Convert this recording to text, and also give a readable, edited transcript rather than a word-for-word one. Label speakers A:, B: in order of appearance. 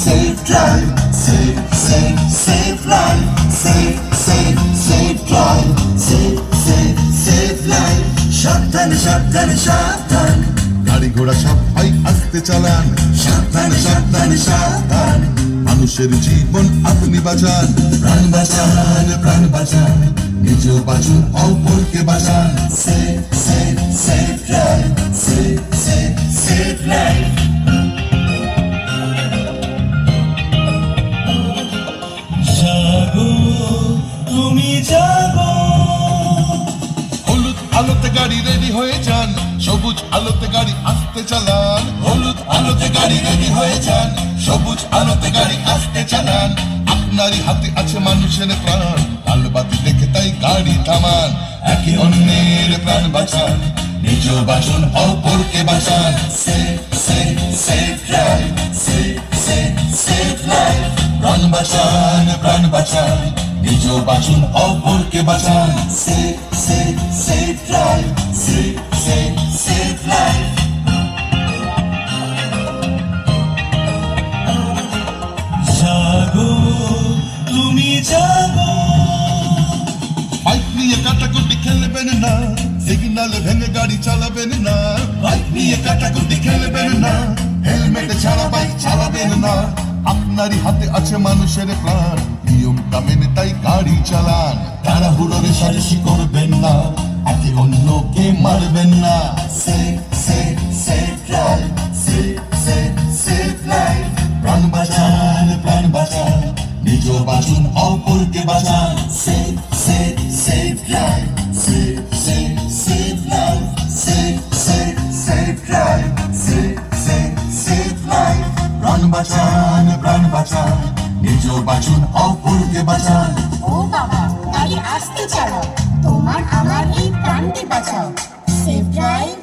A: Safe drive, safe, safe, safe life. Safe, safe, safe drive. Safe, safe, safe life. সাবধানে সাবধানে সাবধান, গাড়ি ঘোড়া সবাই আস্তে চালান। সাবধানে সাবধানে সাবধান, মানুষের জীবন আপনি বাঁচান। প্রাণ বাঁচান, প্রাণ বাঁচান, নিজেও বাঁচুন, অপরকে বাঁচান। Safe, safe, safe drive. Safe, safe, safe life.
B: জাগো তুমি জাগো,
C: হলুদ আলোতে গাড়ি রেডি হয়ে যান, সবুজ আলোতে গাড়ি আস্তে চালান। হলুদ আলোতে গাড়ি রেডি হয়ে যান, সবুজ আলোতে গাড়ি আস্তে চালান। আপনারই হাতে আছে মানুষের প্রাণ, আলো বাতি দেখে তাই গাড়ি থামান। একে অন্যের প্রাণ বাঁচান, নিজেও বাঁচুন, অপরকে বাঁচান।
A: Safe, safe, safe drive. Safe, safe, safe life.
C: প্রাণ বাঁচান, প্রাণ বাঁচান, নিজেও বাঁচুন, অপরকে বাঁচান।
A: Safe, safe, safe drive. Safe, safe, safe life.
B: জাগো তুমি জাগো,
C: বাইক নিয়ে কাটাকুটি খেলবেন না, সিগন্যালে ভেঙে গাড়ি চালাবেন না। বাইক নিয়ে কাটাকুটি খেলবেন না, হেলমেট ছাড়া বাইক চালাবেন না। আপনারই হাতে আছে মানুষের প্রাণ, নিয়মটা মেনে তাই গাড়ি চালান। তাড়াহুড়ো রেষারেষি করবেন না, একে অন্যকে মারবেন না।
A: Safe, safe, safe drive. Safe, safe, safe life.
C: প্রাণ বাঁচান, প্রাণ বাঁচান, নিজেও বাঁচুন, অপরকে বাঁচান।
A: Safe, safe, safe drive. Safe, safe, safe life. Safe, safe, safe drive. Safe, safe, safe life.
C: প্রাণ বাঁচান, প্রাণ বাঁচান, নিজেও বাঁচুন, অপরকে বাঁচান।
D: ও বাবা, গাড়ি আস্তে চালাও, তোমার আমার এই প্রাণকে বাঁচাও। Safe drive.